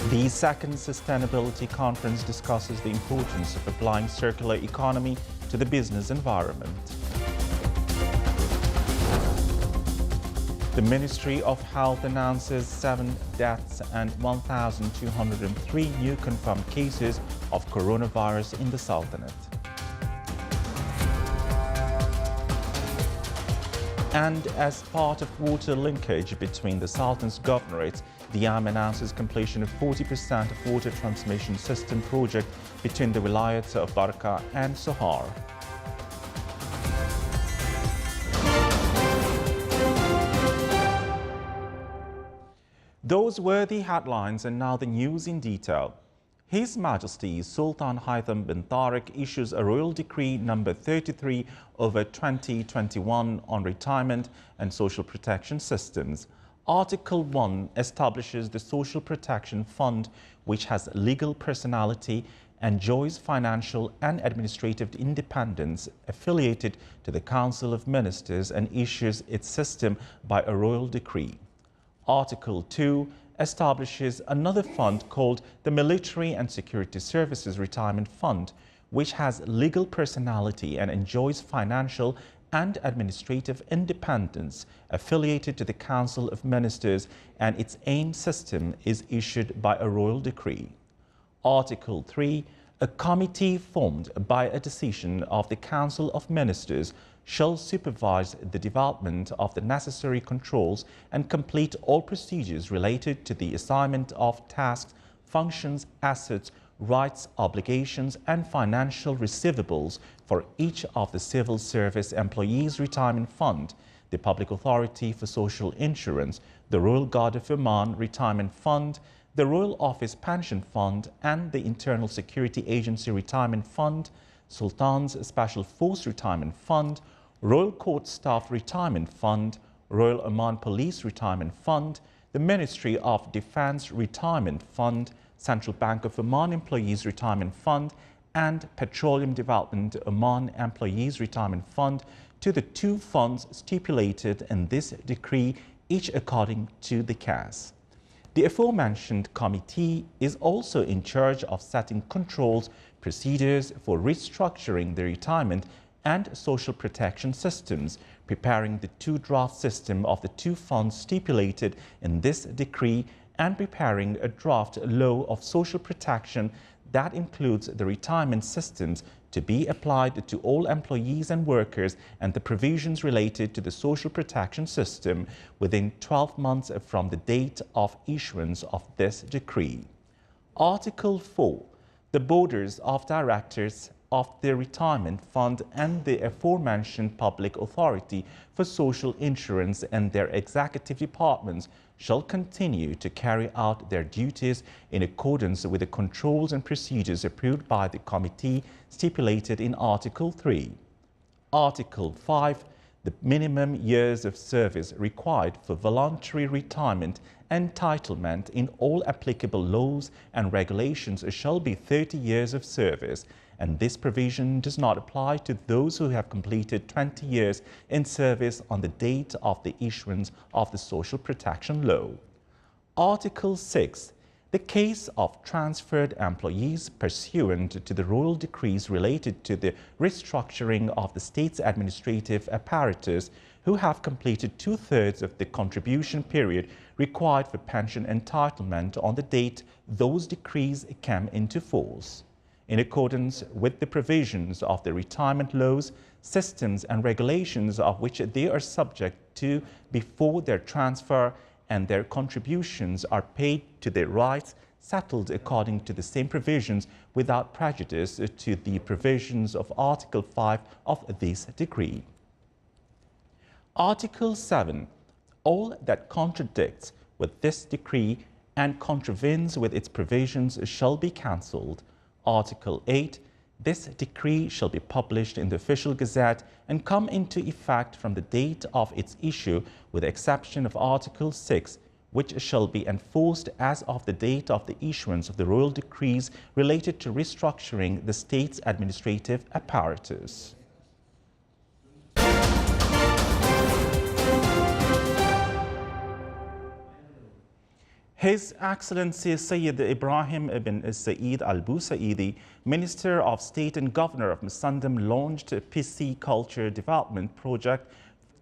The second Sustainability Conference discusses the importance of applying circular economy to the business environment. The Ministry of Health announces 7 deaths and 1,203 new confirmed cases of coronavirus in the Sultanate. And as part of water linkage between the Sultan's governorates, the AM announces completion of 40% of water transmission system project between the wilayats of Barqa and Sohar. Those were the headlines, and now the news in detail. His Majesty Sultan Haitham bin Tariq issues a Royal Decree number 33/2021 on retirement and social protection systems. Article 1 establishes the Social Protection Fund, which has legal personality, enjoys financial and administrative independence, affiliated to the Council of Ministers, and issues its system by a Royal Decree. Article 2 establishes another fund called the Military and Security Services Retirement Fund, which has legal personality and enjoys financial and administrative independence, affiliated to the Council of Ministers, and its AIM system is issued by a Royal Decree. Article 3, a committee formed by a decision of the Council of Ministers shall supervise the development of the necessary controls and complete all procedures related to the assignment of tasks, functions, assets, rights, obligations, and financial receivables for each of the Civil Service Employees Retirement Fund, the Public Authority for Social Insurance, the Royal Guard of Oman Retirement Fund, the Royal Office Pension Fund, and the Internal Security Agency Retirement Fund, Sultan's Special Force Retirement Fund, Royal Court Staff Retirement Fund, Royal Oman Police Retirement Fund, the Ministry of Defence Retirement Fund, Central Bank of Oman Employees Retirement Fund, and Petroleum Development Oman Employees Retirement Fund, to the 2 funds stipulated in this decree, each according to the case. The aforementioned committee is also in charge of setting controls, procedures for restructuring the retirement and social protection systems, preparing the 2 draft system of the 2 funds stipulated in this decree, and preparing a draft law of social protection that includes the retirement systems to be applied to all employees and workers, and the provisions related to the social protection system within 12 months from the date of issuance of this decree. Article 4. The boards of directors of the Retirement Fund and the aforementioned Public Authority for Social Insurance and their executive departments shall continue to carry out their duties in accordance with the controls and procedures approved by the committee stipulated in Article 3. Article 5. The minimum years of service required for voluntary retirement entitlement in all applicable laws and regulations shall be 30 years of service, and this provision does not apply to those who have completed 20 years in service on the date of the issuance of the Social Protection Law. Article 6. The case of transferred employees pursuant to the royal decrees related to the restructuring of the state's administrative apparatus who have completed 2/3 of the contribution period required for pension entitlement on the date those decrees came into force. In accordance with the provisions of the retirement laws, systems and regulations of which they are subject to before their transfer, and their contributions are paid to their rights settled according to the same provisions without prejudice to the provisions of Article 5 of this decree. Article 7. All that contradicts with this decree and contravenes with its provisions shall be cancelled. Article 8. This decree shall be published in the Official Gazette and come into effect from the date of its issue, with the exception of Article 6, which shall be enforced as of the date of the issuance of the royal decrees related to restructuring the state's administrative apparatus. His Excellency Sayyid Ibrahim ibn Saeed al-Busaidi, Minister of State and Governor of Musandam, launched a PC culture development project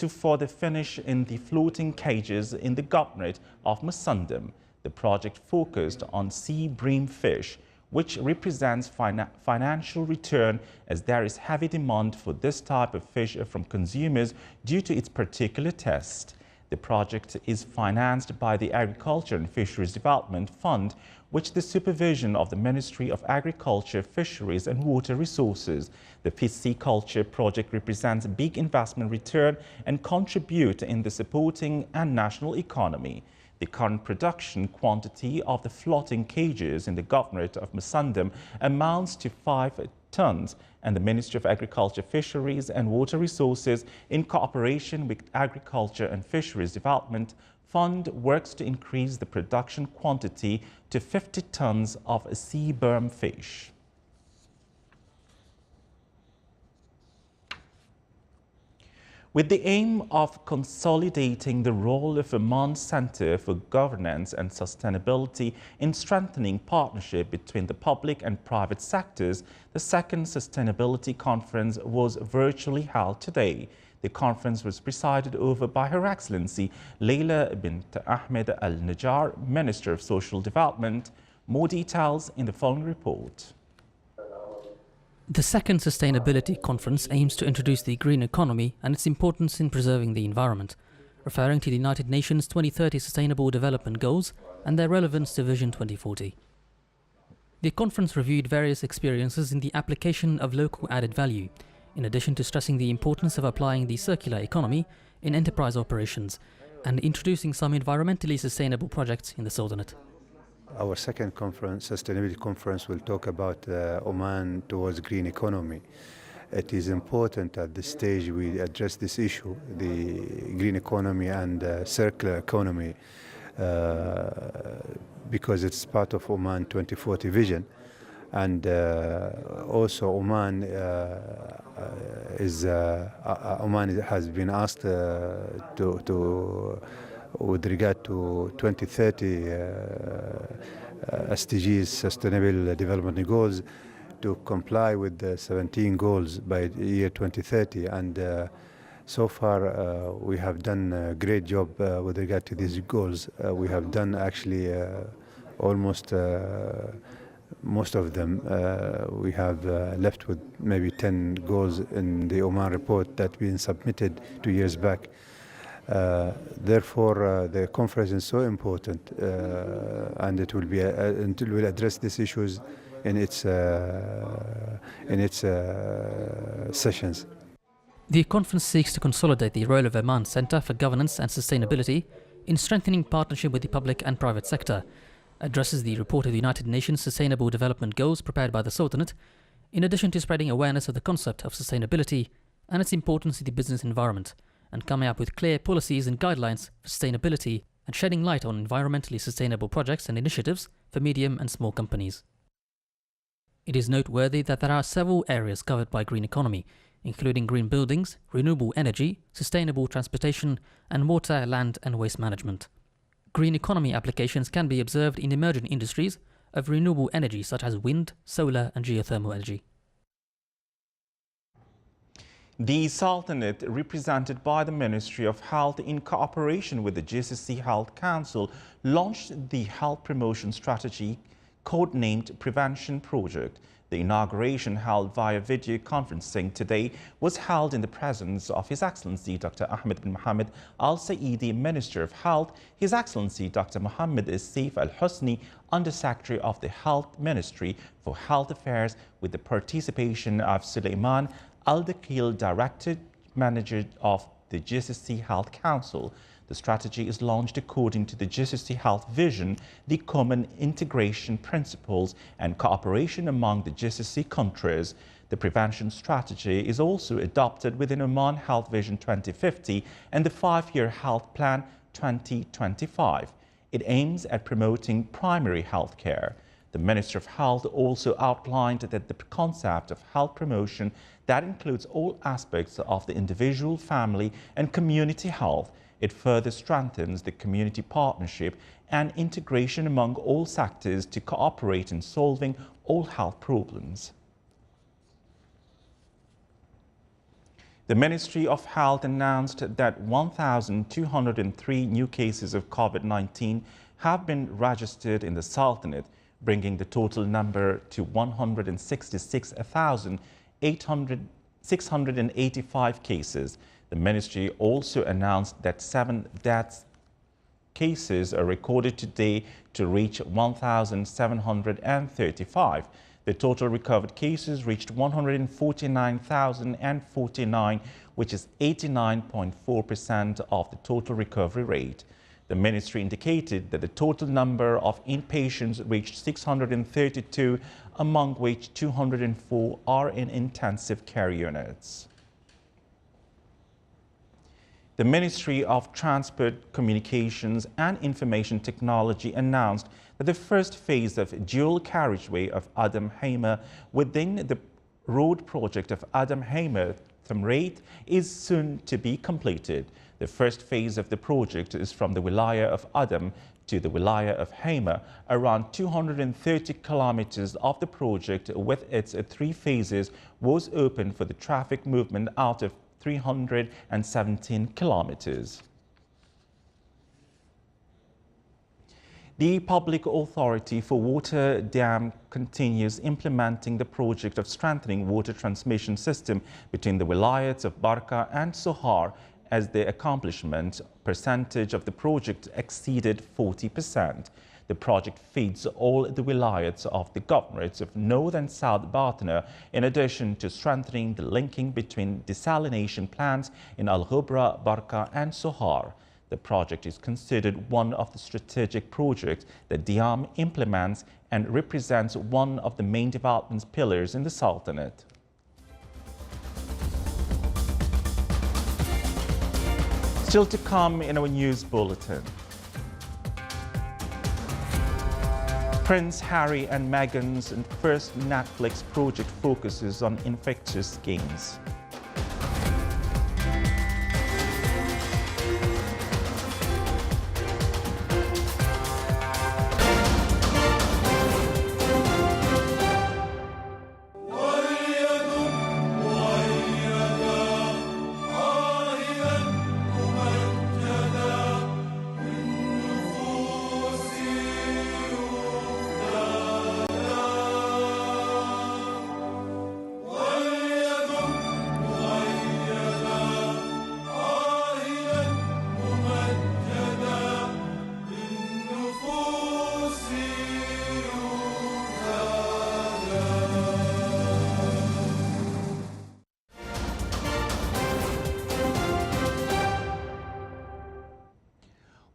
for the finish in the floating cages in the Governorate of Musandam. The project focused on sea bream fish, which represents financial return as there is heavy demand for this type of fish from consumers due to its particular taste. The project is financed by the Agriculture and Fisheries Development Fund, which the supervision of the Ministry of Agriculture, Fisheries and Water Resources. The pisciculture project represents a big investment return and contribute in the supporting and national economy. The current production quantity of the floating cages in the Governorate of Musandam amounts to 5 tons, and the Ministry of Agriculture, Fisheries and Water Resources, in cooperation with Agriculture and Fisheries Development Fund, works to increase the production quantity to 50 tons of sea bream fish. With the aim of consolidating the role of Oman Center for Governance and Sustainability in strengthening partnership between the public and private sectors, the second Sustainability Conference was virtually held today. The conference was presided over by Her Excellency Leila bint Ahmed Al-Najjar, Minister of Social Development. More details in the following report. The second Sustainability Conference aims to introduce the green economy and its importance in preserving the environment, referring to the United Nations 2030 Sustainable Development Goals and their relevance to Vision 2040. The conference reviewed various experiences in the application of local added value, in addition to stressing the importance of applying the circular economy in enterprise operations and introducing some environmentally sustainable projects in the Sultanate. Our second conference, Sustainability Conference, will talk about Oman towards green economy. It is important at this stage we address this issue, the green economy and circular economy, because it's part of Oman 2040 vision. And also Oman Oman has been asked to with regard to 2030 SDGs, Sustainable Development Goals, to comply with the 17 goals by the year 2030. And so far we have done a great job with regard to these goals. We have done actually almost most of them. We have left with maybe 10 goals in the Oman report that been submitted 2 years back. Therefore, the conference is so important, and it will be until we'll address these issues in its sessions. The conference seeks to consolidate the role of Oman Center for Governance and Sustainability in strengthening partnership with the public and private sector, addresses the report of the United Nations Sustainable Development Goals prepared by the Sultanate, in addition to spreading awareness of the concept of sustainability and its importance in the business environment, and coming up with clear policies and guidelines for sustainability and shedding light on environmentally sustainable projects and initiatives for medium and small companies. It is noteworthy that there are several areas covered by green economy, including green buildings, renewable energy, sustainable transportation, and water, land and waste management. Green economy applications can be observed in emerging industries of renewable energy such as wind, solar and geothermal energy. The Sultanate, represented by the Ministry of Health in cooperation with the GCC Health Council, launched the Health Promotion Strategy, codenamed Prevention Project. The inauguration, held via video conferencing today, was held in the presence of His Excellency Dr. Ahmed bin Mohammed Al-Saeedi, Minister of Health, His Excellency Dr. Mohammed Saif Al-Husni, Under-Secretary of the Health Ministry for Health Affairs, with the participation of Suleiman Al-Dakhil, Director Manager of the GCC Health Council. The strategy is launched according to the GCC Health Vision, the common integration principles and cooperation among the GCC countries. The prevention strategy is also adopted within Oman Health Vision 2050 and the 5-year Health Plan 2025. It aims at promoting primary health care. The Minister of Health also outlined that the concept of health promotion that includes all aspects of the individual, family and community health It further strengthens the community partnership and integration among all sectors to cooperate in solving all health problems. The Ministry of Health announced that 1,203 new cases of COVID-19 have been registered in the Sultanate, bringing the total number to 166,685 cases. The ministry also announced that 7 death cases are recorded today to reach 1,735. The total recovered cases reached 149,049, which is 89.4% of the total recovery rate. The ministry indicated that the total number of inpatients reached 632, among which 204 are in intensive care units. The Ministry of Transport, Communications and Information Technology announced that the first phase of dual carriageway of Adam Hamer within the road project of Adam Hamer Thamreit is soon to be completed. The first phase of the project is from the Wilaya of Adam to the Wilaya of Hamer. Around 230 kilometers of the project with its 3 phases was open for the traffic movement out of 317 kilometers. The Public Authority for Water Dam continues implementing the project of strengthening water transmission system between the wilayats of Barka and Sohar, as the accomplishment percentage of the project exceeded 40%. The project feeds all the wilayats of the governorates of North and South Batna, in addition to strengthening the linking between desalination plants in Al-Ghubra, Barka and Sohar. The project is considered one of the strategic projects that Diam implements and represents one of the main development pillars in the Sultanate. Still to come in our news bulletin. Prince Harry and Meghan's first Netflix project focuses on infectious games.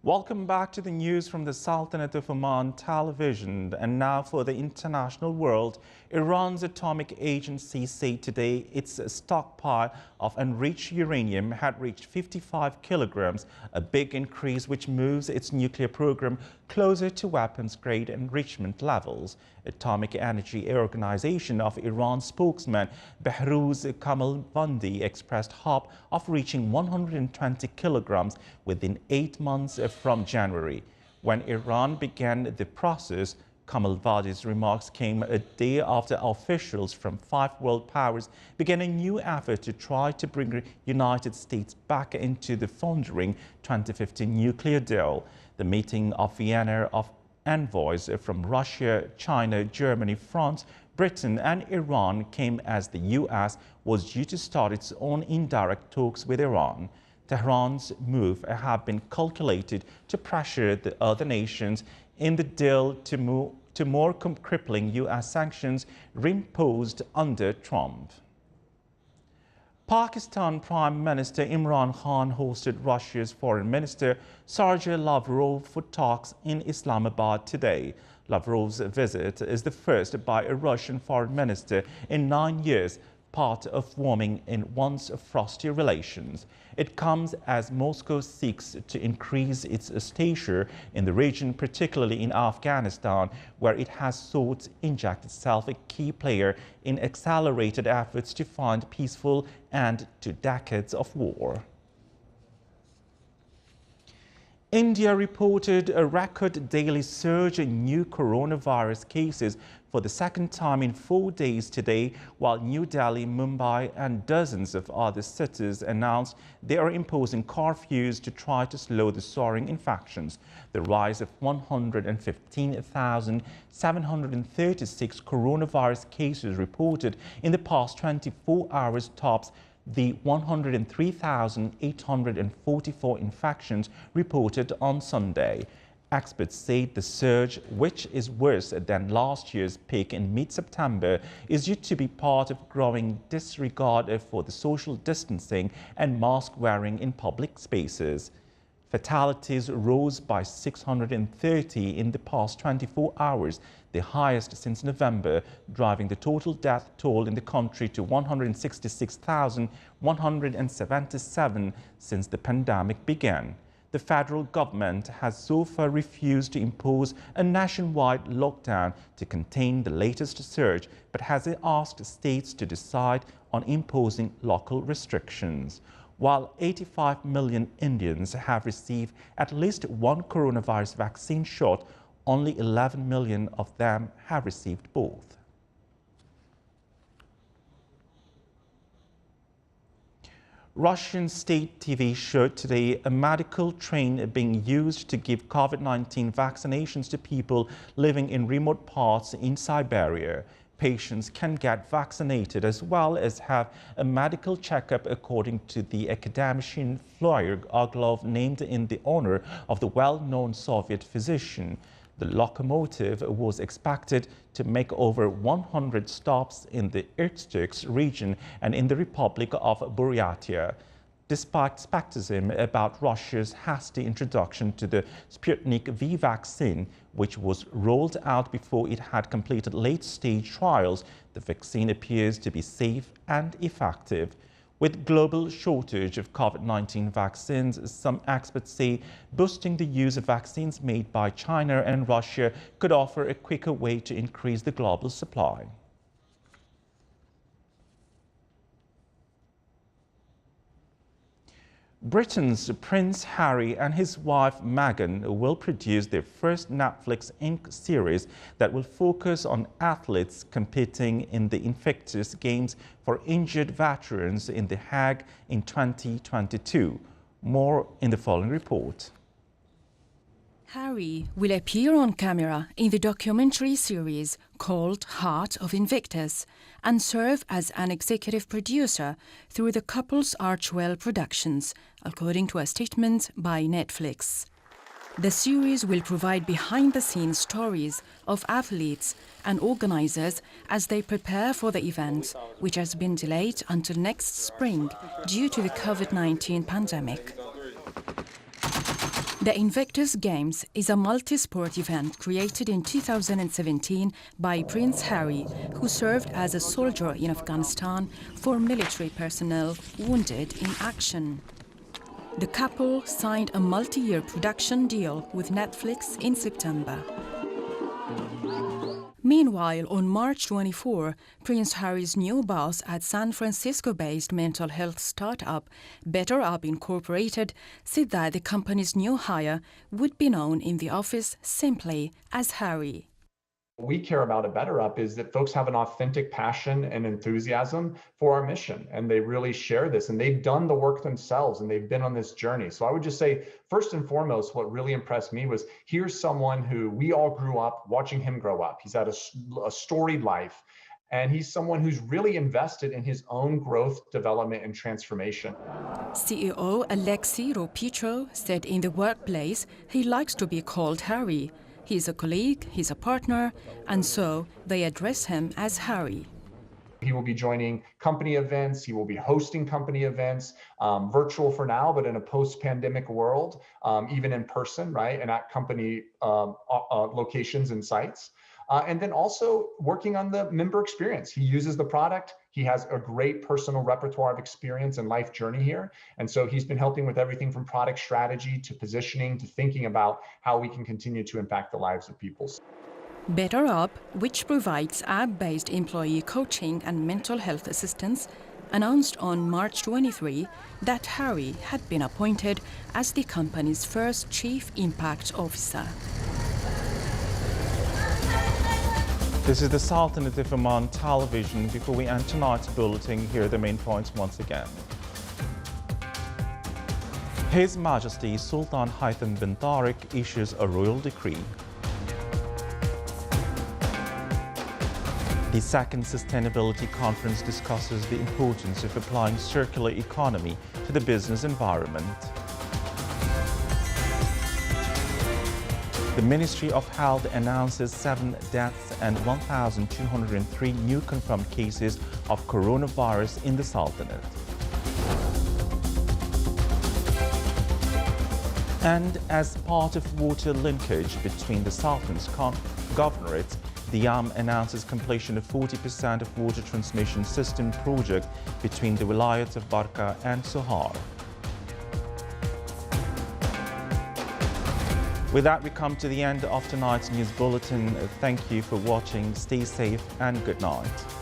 Welcome back to the news from the Sultanate of Oman television. And now for the international world. Iran's atomic agency said today its stockpile of enriched uranium had reached 55 kilograms, a big increase which moves its nuclear program closer to weapons-grade enrichment levels. Atomic Energy Organization of Iran spokesman Behrouz Kamalvandi expressed hope of reaching 120 kilograms within 8 months from January. When Iran began the process, Kamalvadi's remarks came a day after officials from 5 world powers began a new effort to try to bring the United States back into the foundering 2015 nuclear deal. The meeting of Vienna of envoys from Russia, China, Germany, France, Britain and Iran came as the U.S. was due to start its own indirect talks with Iran. Tehran's move have been calculated to pressure the other nations in the deal to move to more crippling U.S. sanctions reimposed under Trump. Pakistan Prime Minister Imran Khan hosted Russia's Foreign Minister Sergei Lavrov for talks in Islamabad today. Lavrov's visit is the first by a Russian foreign minister in 9 years, part of warming in once frosty relations. It comes as Moscow seeks to increase its stature in the region, particularly in Afghanistan, where it has sought to inject itself a key player in accelerated efforts to find peaceful end to decades of war. India reported a record daily surge in new coronavirus cases for the second time in 4 days today, while New Delhi, Mumbai and dozens of other cities announced they are imposing curfews to try to slow the soaring infections. The rise of 115,736 coronavirus cases reported in the past 24 hours tops the 103,844 infections reported on Sunday. Experts say the surge, which is worse than last year's peak in mid-September, is due to be part of growing disregard for the social distancing and mask wearing in public spaces. Fatalities rose by 630 in the past 24 hours, the highest since November, driving the total death toll in the country to 166,177 since the pandemic began. The federal government has so far refused to impose a nationwide lockdown to contain the latest surge, but has asked states to decide on imposing local restrictions. While 85 million Indians have received at least one coronavirus vaccine shot, only 11 million of them have received both. Russian state TV showed today a medical train being used to give COVID-19 vaccinations to people living in remote parts in Siberia. Patients can get vaccinated as well as have a medical checkup, according to the academician Flyer Oglov, named in the honor of the well-known Soviet physician. The locomotive was expected to make over 100 stops in the Irkutsk region and in the Republic of Buryatia. Despite skepticism about Russia's hasty introduction to the Sputnik V vaccine, which was rolled out before it had completed late-stage trials, the vaccine appears to be safe and effective. With global shortage of COVID-19 vaccines, some experts say boosting the use of vaccines made by China and Russia could offer a quicker way to increase the global supply. Britain's Prince Harry and his wife Meghan will produce their first Netflix Inc. series that will focus on athletes competing in the Invictus Games for injured veterans in The Hague in 2022. More in the following report. Harry will appear on camera in the documentary series called Heart of Invictus and serve as an executive producer through the couple's Archwell Productions, according to a statement by Netflix. The series will provide behind-the-scenes stories of athletes and organizers as they prepare for the event, which has been delayed until next spring due to the COVID-19 pandemic. The Invictus Games is a multi-sport event created in 2017 by Prince Harry, who served as a soldier in Afghanistan for military personnel wounded in action. The couple signed a multi-year production deal with Netflix in September. Meanwhile, on March 24, Prince Harry's new boss at San Francisco-based mental health startup Better Up Incorporated said that the company's new hire would be known in the office simply as Harry. What we care about at Better Up is that folks have an authentic passion and enthusiasm for our mission, and they really share this, and they've done the work themselves, and they've been on this journey. So I would just say, first and foremost, what really impressed me was here's someone who we all grew up watching him grow up. He's had a storied life, and he's someone who's really invested in his own growth, development, and transformation. CEO Alexei Ropitro said in the workplace he likes to be called Harry. He's a colleague, he's a partner, and so they address him as Harry. He will be joining company events, he will be hosting company events, virtual for now, but in a post-pandemic world, even in person, right, and at company locations and sites. And then also working on the member experience. He uses the product. He has a great personal repertoire of experience and life journey here. And so he's been helping with everything from product strategy to positioning to thinking about how we can continue to impact the lives of people. Better Up, which provides app-based employee coaching and mental health assistance, announced on March 23 that Harry had been appointed as the company's first Chief Impact Officer. This is the Sultanate of Oman television. Before we end tonight's bulletin, here are the main points once again. His Majesty Sultan Haitham bin Tariq issues a royal decree. The second Sustainability Conference discusses the importance of applying circular economy to the business environment. The Ministry of Health announces 7 deaths and 1,203 new confirmed cases of coronavirus in the Sultanate. And as part of water linkage between the Sultan's governorates, the YAM announces completion of 40% of water transmission system project between the wilayats of Barka and Sohar. With that, we come to the end of tonight's news bulletin. Thank you for watching. Stay safe and good night.